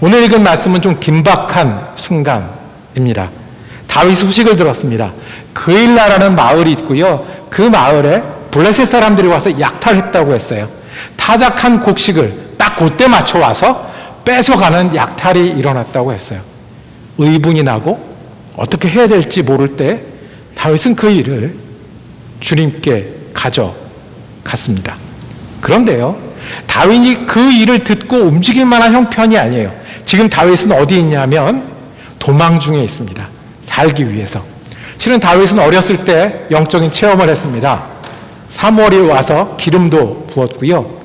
오늘 읽은 말씀은 좀 긴박한 순간입니다. 다윗이 소식을 들었습니다. 그일라라는 마을이 있고요. 그 마을에 블레셋 사람들이 와서 약탈했다고 했어요. 타작한 곡식을 딱 그때 맞춰 와서 뺏어가는 약탈이 일어났다고 했어요. 의분이 나고 어떻게 해야 될지 모를 때 다윗은 그 일을 주님께 가져갔습니다. 그런데요, 다윗이 그 일을 듣고 움직일 만한 형편이 아니에요. 지금 다윗은 어디 있냐면 도망 중에 있습니다. 살기 위해서. 실은 다윗은 어렸을 때 영적인 체험을 했습니다. 사무엘이 와서 기름도 부었고요.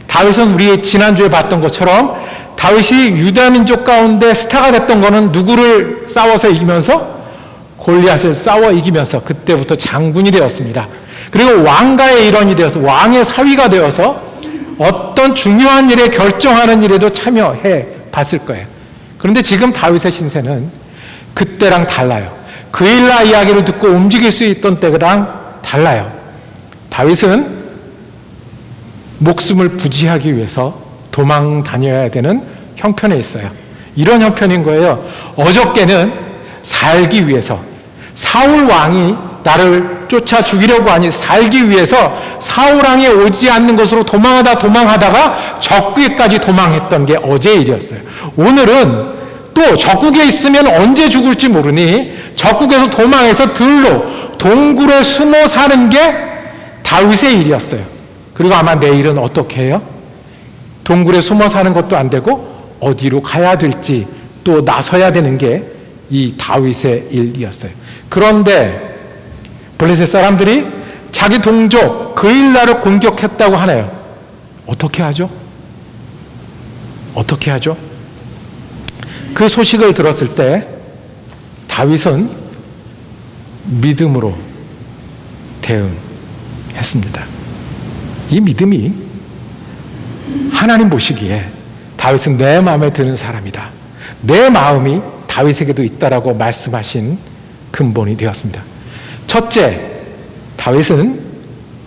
다윗은 우리 지난주에 봤던 것처럼 다윗이 유다 민족 가운데 스타가 됐던 거는 누구를 싸워서 이기면서? 골리앗을 싸워 이기면서 그때부터 장군이 되었습니다. 그리고 왕가의 일원이 되어서 왕의 사위가 되어서 어떤 중요한 일에 결정하는 일에도 참여해 봤을 거예요. 그런데 지금 다윗의 신세는 그때랑 달라요. 그일라 이야기를 듣고 움직일 수 있던 때랑 달라요. 다윗은 목숨을 부지하기 위해서 도망 다녀야 되는 형편에 있어요. 이런 형편인 거예요. 어저께는 살기 위해서 사울 왕이 나를 쫓아 죽이려고 하니 살기 위해서 사울 왕이 오지 않는 곳으로 도망하다가 적국에까지 도망했던 게 어제 일이었어요. 오늘은 또 적국에 있으면 언제 죽을지 모르니 적국에서 도망해서 들로 동굴에 숨어 사는 게 다윗의 일이었어요. 그리고 아마 내일은 어떻게 해요? 동굴에 숨어 사는 것도 안 되고 어디로 가야 될지 또 나서야 되는 게 이 다윗의 일이었어요. 그런데 블레셋 사람들이 자기 동족 그일라를 공격했다고 하네요. 어떻게 하죠? 어떻게 하죠? 그 소식을 들었을 때 다윗은 믿음으로 대응했습니다. 이 믿음이 하나님 보시기에 다윗은 내 마음에 드는 사람이다. 내 마음이 다윗에게도 있다라고 말씀하신 근본이 되었습니다. 첫째, 다윗은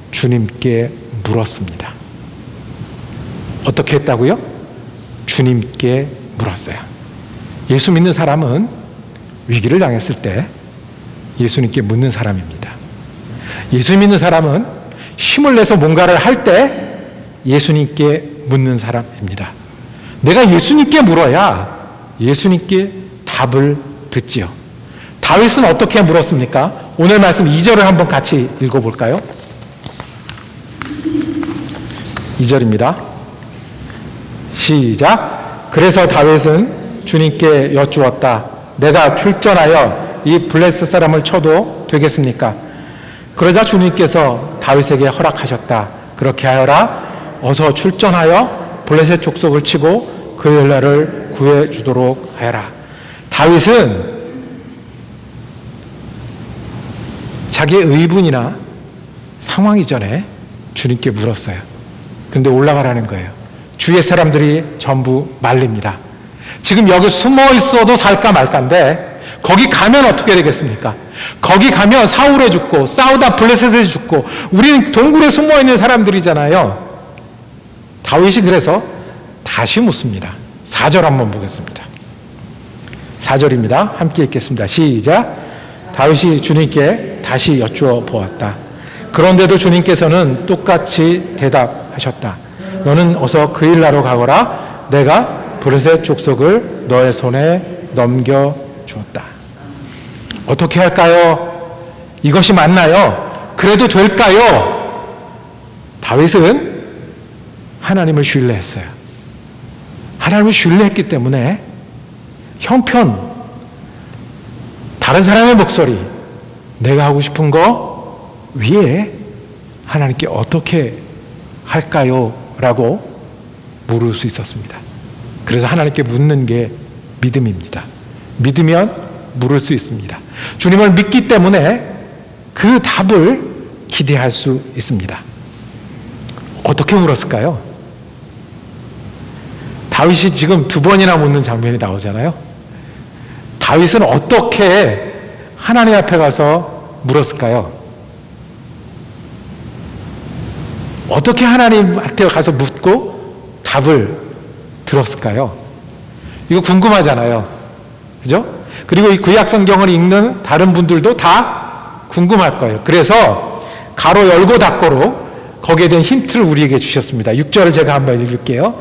주님께 물었습니다. 어떻게 했다고요? 주님께 물었어요. 예수 믿는 사람은 위기를 당했을 때 예수님께 묻는 사람입니다. 예수 믿는 사람은 힘을 내서 뭔가를 할 때 예수님께 묻는 사람입니다. 내가 예수님께 물어야 예수님께 답을 듣지요. 다윗은 어떻게 물었습니까? 오늘 말씀 2절을 한번 같이 읽어볼까요? 2절입니다. 시작. 그래서 다윗은 주님께 여쭈었다. 내가 출전하여 이 블레셋 사람을 쳐도 되겠습니까? 그러자 주님께서 다윗에게 허락하셨다. 그렇게 하여라. 어서 출전하여 블레셋 족속을 치고 그일라를 구해주도록 하여라. 다윗은 자기의 의분이나 상황 이전에 주님께 물었어요. 그런데 올라가라는 거예요. 주위의 사람들이 전부 말립니다. 지금 여기 숨어 있어도 살까 말까인데 거기 가면 어떻게 되겠습니까? 거기 가면 사울에 죽고 싸우다 블레셋에 죽고 우리는 동굴에 숨어 있는 사람들이잖아요. 다윗이 그래서 다시 묻습니다. 4절 한번 보겠습니다. 4절입니다. 함께 읽겠습니다. 시작. 다윗이 주님께 다시 여쭈어 보았다. 그런데도 주님께서는 똑같이 대답하셨다. 너는 어서 그일라로 가거라. 내가 블레셋 족속을 너의 손에 넘겨주었다. 어떻게 할까요? 이것이 맞나요? 그래도 될까요? 다윗은 하나님을 신뢰했어요. 하나님을 신뢰했기 때문에 형편, 다른 사람의 목소리, 내가 하고 싶은 거 위에 하나님께 어떻게 할까요? 라고 물을 수 있었습니다. 그래서 하나님께 묻는 게 믿음입니다. 믿으면 물을 수 있습니다. 주님을 믿기 때문에 그 답을 기대할 수 있습니다. 어떻게 물었을까요? 다윗이 지금 2번이나 묻는 장면이 나오잖아요. 다윗은 어떻게 하나님 앞에 가서 물었을까요? 어떻게 하나님한테 가서 묻고 답을 들었을까요? 이거 궁금하잖아요. 그죠? 그리고 이 구약 성경을 읽는 다른 분들도 다 궁금할 거예요. 그래서 가로 열고 닫고로 거기에 대한 힌트를 우리에게 주셨습니다. 6절을 제가 한번 읽을게요.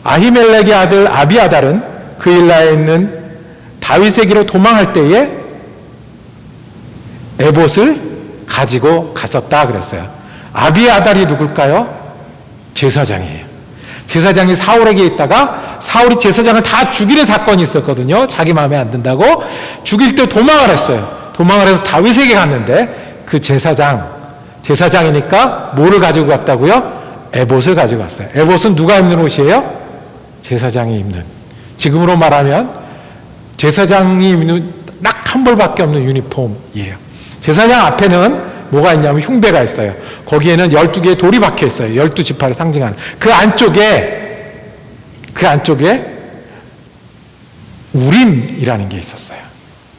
아히멜렉의 아들 아비아달은 그일라에 있는 다윗에게로 도망할 때에 에봇을 가지고 갔었다 그랬어요. 아비아달이 누굴까요? 제사장이에요. 제사장이 사울에게 있다가 사울이 제사장을 다 죽이는 사건이 있었거든요. 자기 마음에 안 든다고 죽일 때 도망을 했어요. 도망을 해서 다윗에게 갔는데 그 제사장이니까 뭐를 가지고 갔다고요? 에봇을 가지고 갔어요. 에봇은 누가 입는 옷이에요? 제사장이 입는. 지금으로 말하면 제사장이 입는 딱 한 벌밖에 없는 유니폼이에요. 제사장 앞에는 뭐가 있냐면 흉배가 있어요. 거기에는 12개의 돌이 박혀 있어요. 12지파를 상징하는. 그 안쪽에 우림이라는 게 있었어요.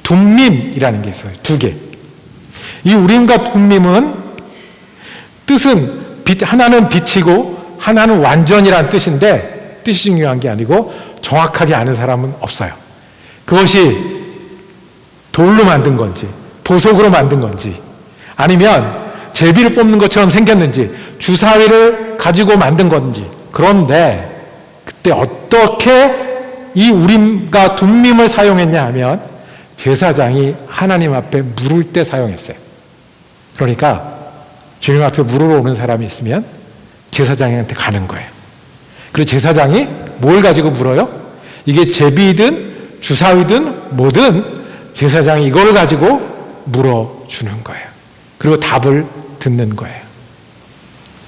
둠밈이라는 게 있어요. 2개. 이 우림과 둠밈은 뜻은 하나는 빛이고 하나는 완전이란 뜻인데 뜻이 중요한 게 아니고 정확하게 아는 사람은 없어요. 그것이 돌로 만든 건지 보석으로 만든 건지 아니면 제비를 뽑는 것처럼 생겼는지 주사위를 가지고 만든 건지. 그런데 그때 어떻게 이 우림과 둠밈을 사용했냐 하면 제사장이 하나님 앞에 물을 때 사용했어요. 그러니까 주님 앞에 물으러 오는 사람이 있으면 제사장한테 가는 거예요. 그리고 제사장이 뭘 가지고 물어요? 이게 제비든 주사위든 뭐든 제사장이 이걸 가지고 물어주는 거예요. 그리고 답을 듣는 거예요.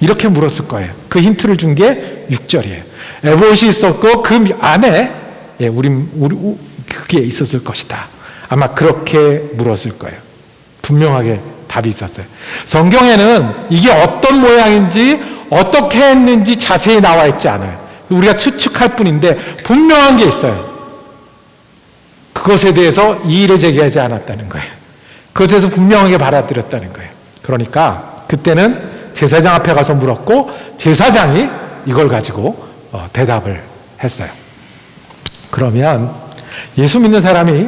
이렇게 물었을 거예요. 그 힌트를 준 게 6절이에요. 에봇이 있었고 그 안에 그게 있었을 것이다. 아마 그렇게 물었을 거예요. 분명하게 답이 있었어요. 성경에는 이게 어떤 모양인지 어떻게 했는지 자세히 나와 있지 않아요. 우리가 추측할 뿐인데 분명한 게 있어요. 그것에 대해서 이의를 제기하지 않았다는 거예요. 그것에 대해서 분명하게 받아들였다는 거예요. 그러니까 그때는 제사장 앞에 가서 물었고 제사장이 이걸 가지고 대답을 했어요. 그러면 예수 믿는 사람이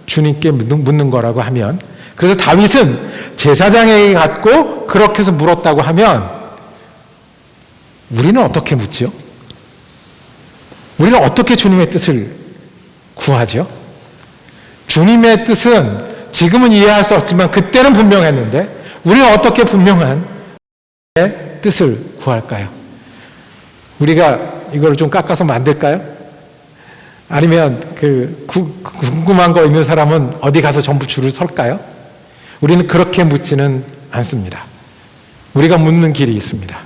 주님께 묻는 거라고 하면, 그래서 다윗은 제사장에게 갔고 그렇게 해서 물었다고 하면 우리는 어떻게 묻죠? 우리는 어떻게 주님의 뜻을 구하죠? 주님의 뜻은 지금은 이해할 수 없지만 그때는 분명했는데 우리는 어떻게 분명한 뜻을 구할까요? 우리가 이걸 좀 깎아서 만들까요? 아니면 궁금한 거 있는 사람은 어디 가서 전부 줄을 설까요? 우리는 그렇게 묻지는 않습니다. 우리가 묻는 길이 있습니다.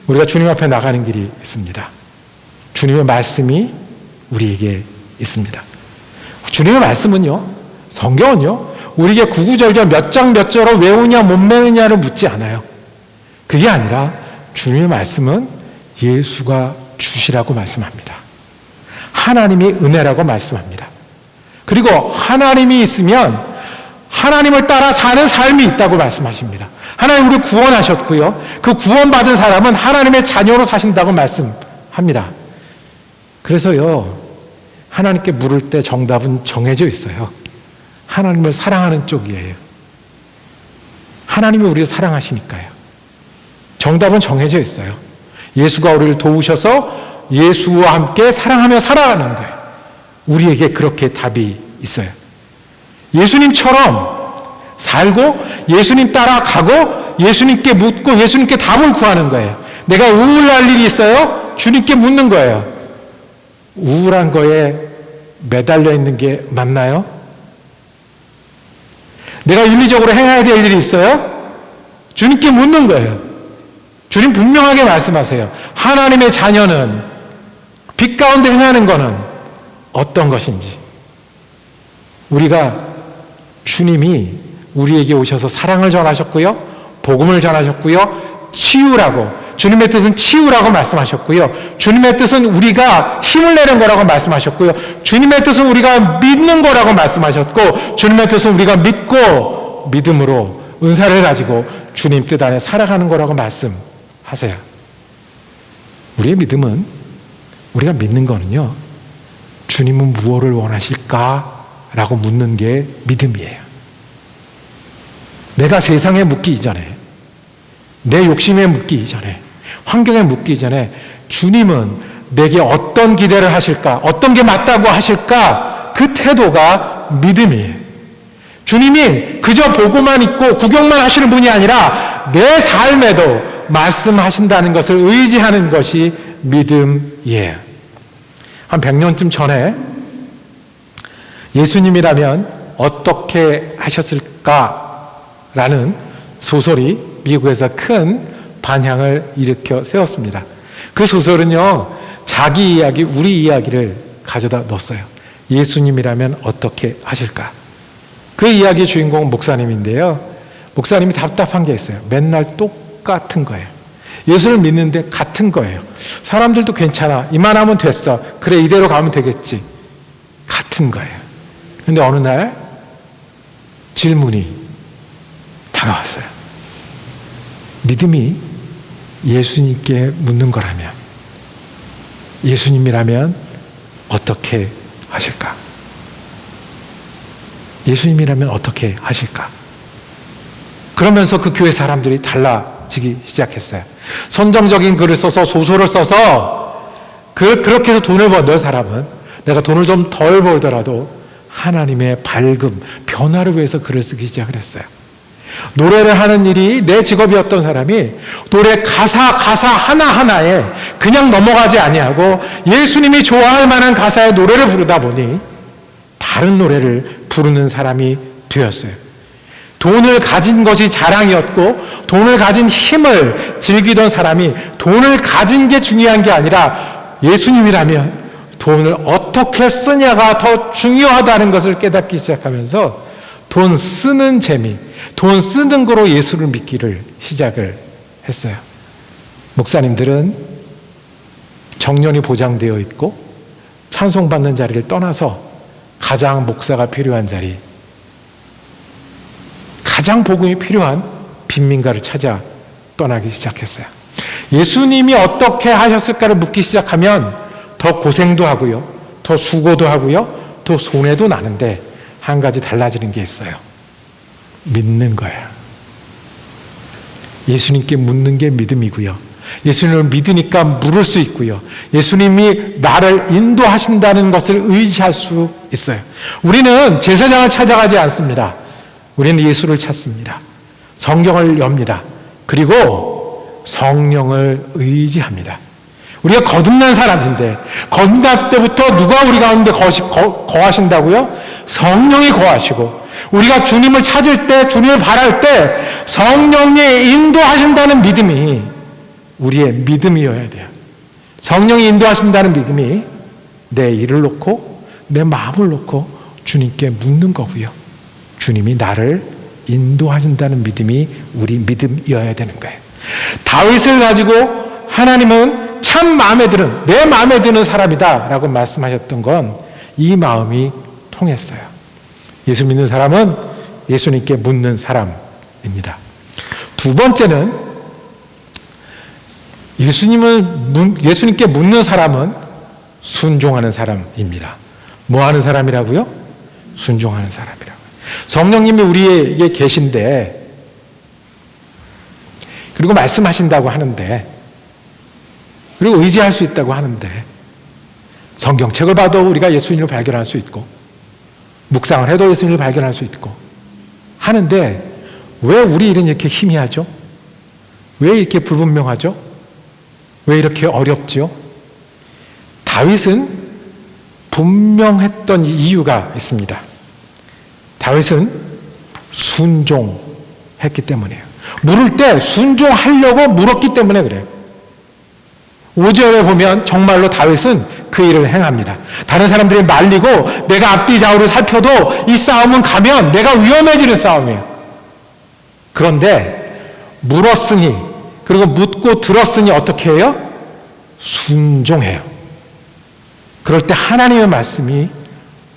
우리가 주님 앞에 나가는 길이 있습니다. 주님의 말씀이 우리에게 있습니다. 주님의 말씀은요, 성경은요, 우리에게 구구절절 몇 장 몇 절을 외우냐 못 외우냐를 묻지 않아요. 그게 아니라 주님의 말씀은 예수가 주시라고 말씀합니다. 하나님이 은혜라고 말씀합니다. 그리고 하나님이 있으면 하나님을 따라 사는 삶이 있다고 말씀하십니다. 하나님 우리를 구원하셨고요. 그 구원받은 사람은 하나님의 자녀로 사신다고 말씀합니다. 그래서요, 하나님께 물을 때 정답은 정해져 있어요. 하나님을 사랑하는 쪽이에요. 하나님이 우리를 사랑하시니까요. 정답은 정해져 있어요. 예수가 우리를 도우셔서 예수와 함께 사랑하며 살아가는 거예요. 우리에게 그렇게 답이 있어요. 예수님처럼 살고 예수님 따라가고 예수님께 묻고 예수님께 답을 구하는 거예요. 내가 우울할 일이 있어요? 주님께 묻는 거예요. 우울한 거에 매달려 있는 게 맞나요? 내가 윤리적으로 행해야 될 일이 있어요? 주님께 묻는 거예요. 주님 분명하게 말씀하세요. 하나님의 자녀는 빛 가운데 행하는 거는 어떤 것인지. 우리가 주님이 우리에게 오셔서 사랑을 전하셨고요, 복음을 전하셨고요, 치유라고, 주님의 뜻은 치유라고 말씀하셨고요, 주님의 뜻은 우리가 힘을 내는 거라고 말씀하셨고요, 주님의 뜻은 우리가 믿는 거라고 말씀하셨고, 주님의 뜻은 우리가 믿고 믿음으로 은사를 가지고 주님 뜻 안에 살아가는 거라고 말씀하세요. 우리의 믿음은, 우리가 믿는 거는요, 주님은 무엇을 원하실까? 라고 묻는 게 믿음이에요. 내가 세상에 묶이기 전에, 내 욕심에 묶이기 전에, 환경에 묶이기 전에 주님은 내게 어떤 기대를 하실까? 어떤 게 맞다고 하실까? 그 태도가 믿음이에요. 주님이 그저 보고만 있고 구경만 하시는 분이 아니라 내 삶에도 말씀하신다는 것을 의지하는 것이 믿음이에요. 한 100년쯤 전에 예수님이라면 어떻게 하셨을까라는 소설이 미국에서 큰 반향을 일으켜 세웠습니다. 그 소설은요, 자기 이야기, 우리 이야기를 가져다 넣었어요. 예수님이라면 어떻게 하실까? 그 이야기의 주인공은 목사님인데요. 목사님이 답답한 게 있어요. 맨날 똑같은 거예요. 예수를 믿는데 같은 거예요. 사람들도 괜찮아. 이만하면 됐어. 그래, 이대로 가면 되겠지. 같은 거예요. 근데 어느 날 질문이 다가왔어요. 믿음이 예수님께 묻는 거라면, 예수님이라면 어떻게 하실까? 예수님이라면 어떻게 하실까? 그러면서 그 교회 사람들이 달라지기 시작했어요. 선정적인 글을 써서, 소설을 써서 그렇게 해서 돈을 버는 사람은 내가 돈을 좀 덜 벌더라도 하나님의 밝음, 변화를 위해서 글을 쓰기 시작을 했어요. 노래를 하는 일이 내 직업이었던 사람이 노래 가사 하나하나에 그냥 넘어가지 아니하고 예수님이 좋아할 만한 가사의 노래를 부르다 보니 다른 노래를 부르는 사람이 되었어요. 돈을 가진 것이 자랑이었고 돈을 가진 힘을 즐기던 사람이 돈을 가진 게 중요한 게 아니라 예수님이라면 돈을 어떻게 쓰냐가 더 중요하다는 것을 깨닫기 시작하면서 돈 쓰는 재미, 돈 쓰는 거로 예수를 믿기를 시작을 했어요. 목사님들은 정년이 보장되어 있고 찬송받는 자리를 떠나서 가장 목사가 필요한 자리, 가장 복음이 필요한 빈민가를 찾아 떠나기 시작했어요. 예수님이 어떻게 하셨을까를 묻기 시작하면 더 고생도 하고요, 더 수고도 하고요, 더 손해도 나는데 한 가지 달라지는 게 있어요. 믿는 거예요. 예수님께 묻는 게 믿음이고요. 예수님을 믿으니까 물을 수 있고요. 예수님이 나를 인도하신다는 것을 의지할 수 있어요. 우리는 제사장을 찾아가지 않습니다. 우리는 예수를 찾습니다. 성경을 엽니다. 그리고 성령을 의지합니다. 우리가 거듭난 사람인데 거듭날 때부터 누가 우리 가운데 거하신다고요? 성령이 거하시고 우리가 주님을 찾을 때, 주님을 바랄 때 성령이 인도하신다는 믿음이 우리의 믿음이어야 돼요. 성령이 인도하신다는 믿음이 내 일을 놓고 내 마음을 놓고 주님께 묻는 거고요. 주님이 나를 인도하신다는 믿음이 우리 믿음이어야 되는 거예요. 다윗을 가지고 하나님은 참 마음에 드는, 내 마음에 드는 사람이다 라고 말씀하셨던 건 이 마음이 통했어요. 예수 믿는 사람은 예수님께 묻는 사람입니다. 두 번째는 예수님께 묻는 사람은 순종하는 사람입니다. 뭐 하는 사람이라고요? 순종하는 사람이라고요. 성령님이 우리에게 계신데, 그리고 말씀하신다고 하는데, 그리고 의지할 수 있다고 하는데, 성경책을 봐도 우리가 예수님을 발견할 수 있고, 묵상을 해도 예수님을 발견할 수 있고 하는데, 왜 우리 일은 이렇게 희미하죠? 왜 이렇게 불분명하죠? 왜 이렇게 어렵죠? 다윗은 분명했던 이유가 있습니다. 다윗은 순종했기 때문이에요. 물을 때 순종하려고 물었기 때문에 그래요. 5절에 보면 정말로 다윗은 그 일을 행합니다. 다른 사람들이 말리고 내가 앞뒤 좌우를 살펴도 이 싸움은 가면 내가 위험해지는 싸움이에요. 그런데 물었으니, 그리고 묻고 들었으니 어떻게 해요? 순종해요. 그럴 때 하나님의 말씀이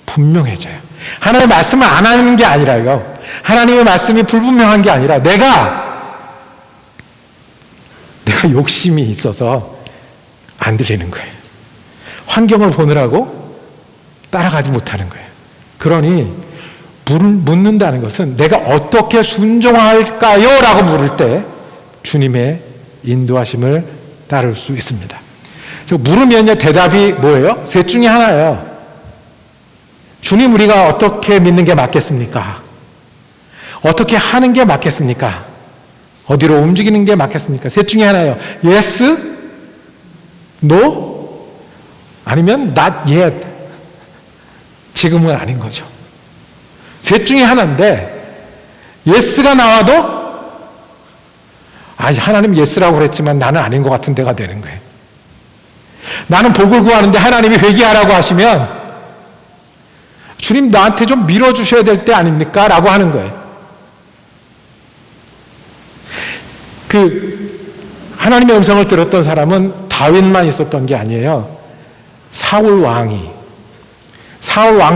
분명해져요. 하나님의 말씀을 안 하는 게 아니라요, 하나님의 말씀이 불분명한 게 아니라 내가 욕심이 있어서 안 들리는 거예요. 환경을 보느라고 따라가지 못하는 거예요. 그러니 묻는다는 것은 내가 어떻게 순종할까요? 라고 물을 때 주님의 인도하심을 따를 수 있습니다. 물으면요, 대답이 뭐예요? 셋 중에 하나예요. 주님, 우리가 어떻게 믿는 게 맞겠습니까? 어떻게 하는 게 맞겠습니까? 어디로 움직이는 게 맞겠습니까? 셋 중에 하나예요. Yes, No, 아니면 Not yet. 지금은 아닌 거죠. 셋 중에 하나인데 Yes가 나와도 하나님 Yes라고 그랬지만 나는 아닌 것 같은 데가 되는 거예요. 나는 복을 구하는데 하나님이 회개하라고 하시면 주님 나한테 좀 밀어주셔야 될 때 아닙니까? 라고 하는 거예요. 하나님의 음성을 들었던 사람은 다윗만 있었던 게 아니에요. 사울 왕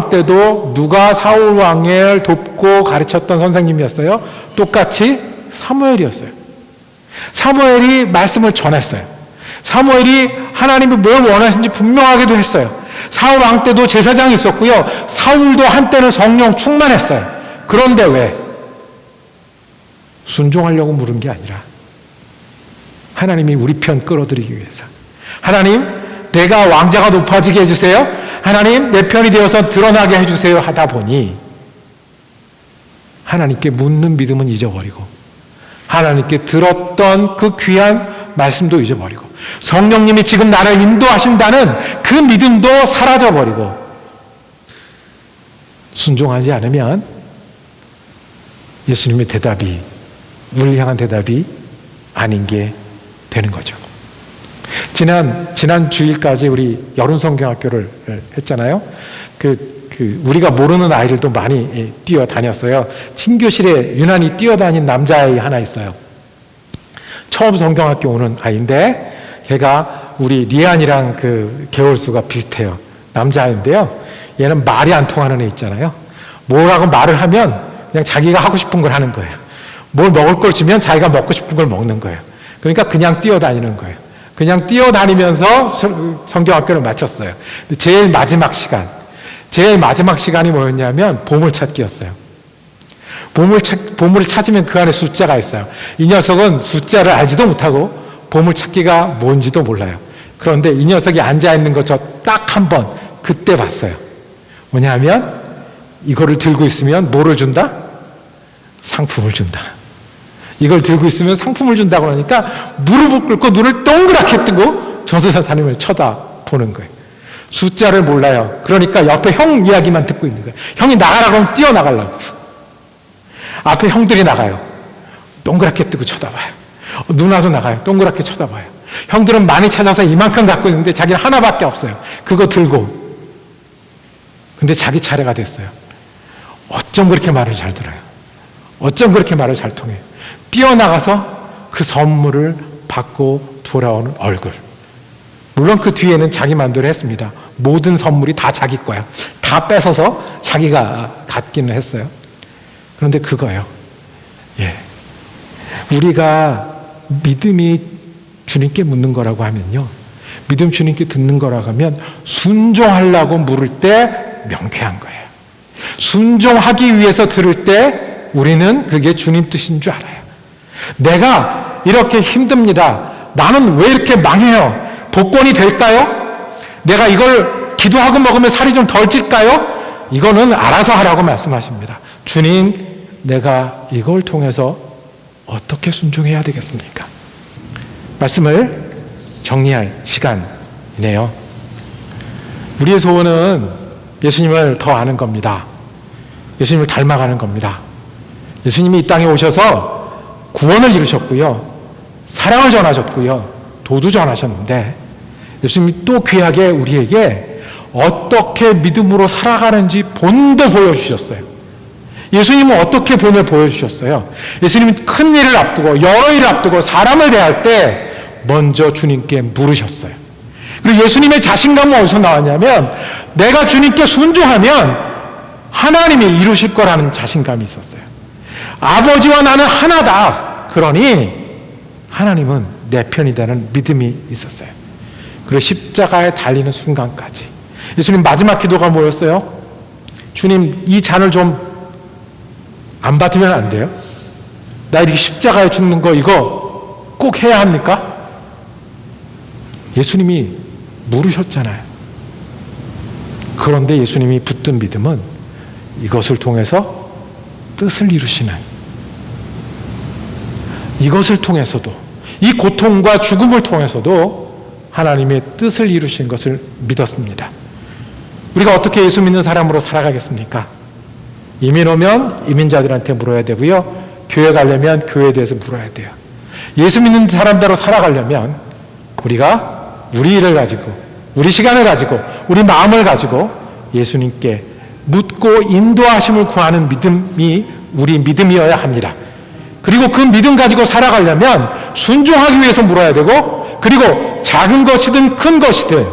때도 누가 사울 왕을 돕고 가르쳤던 선생님이었어요? 똑같이 사무엘이었어요. 사무엘이 말씀을 전했어요. 사무엘이 하나님이 뭘 원하시는지 분명하게도 했어요. 사울 왕 때도 제사장이 있었고요. 사울도 한때는 성령 충만했어요. 그런데 왜? 순종하려고 물은 게 아니라 하나님이 우리 편 끌어들이기 위해서. 하나님, 내가 왕자가 높아지게 해주세요. 하나님, 내 편이 되어서 드러나게 해주세요 하다 보니 하나님께 묻는 믿음은 잊어버리고 하나님께 들었던 그 귀한 말씀도 잊어버리고 성령님이 지금 나를 인도하신다는 그 믿음도 사라져버리고 순종하지 않으면 예수님의 대답이, 우리를 향한 대답이 아닌 게 되는 거죠. 지난 주일까지 우리 여름 성경학교를 했잖아요. 우리가 모르는 아이들도 많이 뛰어다녔어요. 친교실에 유난히 뛰어다닌 남자아이 하나 있어요. 처음 성경학교 오는 아이인데 걔가 우리 리안이랑 개월수가 비슷해요. 남자아이인데요. 얘는 말이 안 통하는 애 있잖아요. 뭐라고 말을 하면 그냥 자기가 하고 싶은 걸 하는 거예요. 뭘 먹을 걸 주면 자기가 먹고 싶은 걸 먹는 거예요. 그러니까 그냥 뛰어다니는 거예요. 그냥 뛰어다니면서 성경학교를 마쳤어요. 제일 마지막 시간이 뭐였냐면 보물찾기였어요. 보물을 찾으면 그 안에 숫자가 있어요. 이 녀석은 숫자를 알지도 못하고 보물찾기가 뭔지도 몰라요. 그런데 이 녀석이 앉아있는 거 저 딱 한 번 그때 봤어요. 뭐냐면 이거를 들고 있으면 뭐를 준다? 상품을 준다. 이걸 들고 있으면 상품을 준다고 하니까 무릎을 꿇고 눈을 동그랗게 뜨고 전도사님을 쳐다보는 거예요. 숫자를 몰라요. 그러니까 옆에 형 이야기만 듣고 있는 거예요. 형이 나가라고 하면 뛰어나가려고. 앞에 형들이 나가요. 동그랗게 뜨고 쳐다봐요. 누나도 나가요. 동그랗게 쳐다봐요. 형들은 많이 찾아서 이만큼 갖고 있는데 자기는 하나밖에 없어요. 그거 들고. 근데 자기 차례가 됐어요. 어쩜 그렇게 말을 잘 들어요. 어쩜 그렇게 말을 잘 통해요. 뛰어나가서 그 선물을 받고 돌아오는 얼굴. 물론 그 뒤에는 자기 마음대로 했습니다. 모든 선물이 다 자기 거야. 다 뺏어서 자기가 갖기는 했어요. 그런데 그거예요. 우리가 믿음이 주님께 묻는 거라고 하면요. 믿음 주님께 듣는 거라고 하면 순종하려고 물을 때 명쾌한 거예요. 순종하기 위해서 들을 때 우리는 그게 주님 뜻인 줄 알아요. 내가 이렇게 힘듭니다. 나는 왜 이렇게 망해요? 복권이 될까요? 내가 이걸 기도하고 먹으면 살이 좀 덜 찔까요? 이거는 알아서 하라고 말씀하십니다. 주님, 내가 이걸 통해서 어떻게 순종해야 되겠습니까? 말씀을 정리할 시간이네요. 우리의 소원은 예수님을 더 아는 겁니다. 예수님을 닮아가는 겁니다. 예수님이 이 땅에 오셔서 구원을 이루셨고요. 사랑을 전하셨고요. 도도 전하셨는데 예수님이 또 귀하게 우리에게 어떻게 믿음으로 살아가는지 본도 보여주셨어요. 예수님은 어떻게 본을 보여주셨어요? 예수님은 큰 일을 앞두고 여러 일을 앞두고 사람을 대할 때 먼저 주님께 물으셨어요. 그리고 예수님의 자신감은 어디서 나왔냐면 내가 주님께 순종하면 하나님이 이루실 거라는 자신감이 있었어요. 아버지와 나는 하나다. 그러니 하나님은 내 편이다는 믿음이 있었어요. 그리고 십자가에 달리는 순간까지 예수님 마지막 기도가 뭐였어요? 주님, 이 잔을 좀 안 받으면 안 돼요? 나 이렇게 십자가에 죽는 거 이거 꼭 해야 합니까? 예수님이 물으셨잖아요. 그런데 예수님이 붙든 믿음은 이것을 통해서 뜻을 이루시는, 이것을 통해서도, 이 고통과 죽음을 통해서도 하나님의 뜻을 이루신 것을 믿었습니다. 우리가 어떻게 예수 믿는 사람으로 살아가겠습니까? 이민 오면 이민자들한테 물어야 되고요. 교회 가려면 교회에 대해서 물어야 돼요. 예수 믿는 사람대로 살아가려면 우리가 우리 일을 가지고, 우리 시간을 가지고, 우리 마음을 가지고 예수님께 묻고 인도하심을 구하는 믿음이 우리 믿음이어야 합니다. 그리고 그 믿음 가지고 살아가려면 순종하기 위해서 물어야 되고, 그리고 작은 것이든 큰 것이든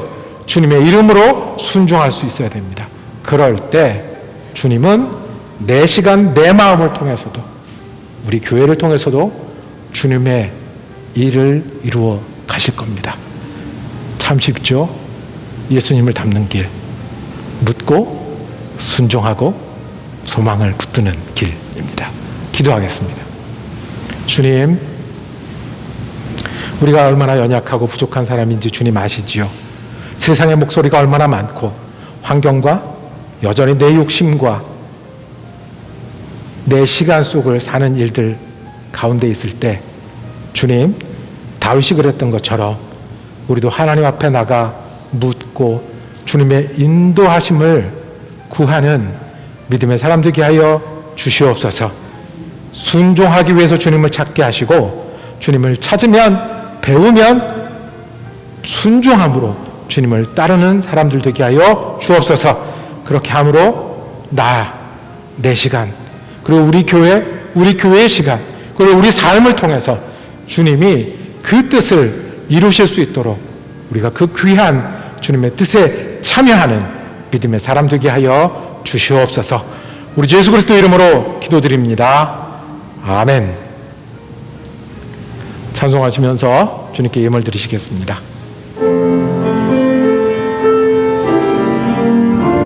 주님의 이름으로 순종할 수 있어야 됩니다. 그럴 때 주님은 내 시간, 내 마음을 통해서도, 우리 교회를 통해서도 주님의 일을 이루어 가실 겁니다. 참 쉽죠? 예수님을 닮는 길, 묻고 순종하고 소망을 붙드는 길입니다. 기도하겠습니다. 주님, 우리가 얼마나 연약하고 부족한 사람인지 주님 아시지요. 세상의 목소리가 얼마나 많고 환경과 여전히 내 욕심과 내 시간 속을 사는 일들 가운데 있을 때 주님, 다윗이 그랬던 것처럼 우리도 하나님 앞에 나가 묻고 주님의 인도하심을 구하는 믿음의 사람 되게 하여 주시옵소서. 순종하기 위해서 주님을 찾게 하시고, 주님을 찾으면, 배우면 순종함으로 주님을 따르는 사람들 되게 하여 주옵소서. 그렇게 함으로 내 시간, 그리고 우리 교회의 시간, 그리고 우리 삶을 통해서 주님이 그 뜻을 이루실 수 있도록 우리가 그 귀한 주님의 뜻에 참여하는 믿음의 사람 되게 하여 주시옵소서. 우리 주 예수 그리스도 이름으로 기도드립니다. 아멘. 찬송하시면서 주님께 예물 드리시겠습니다.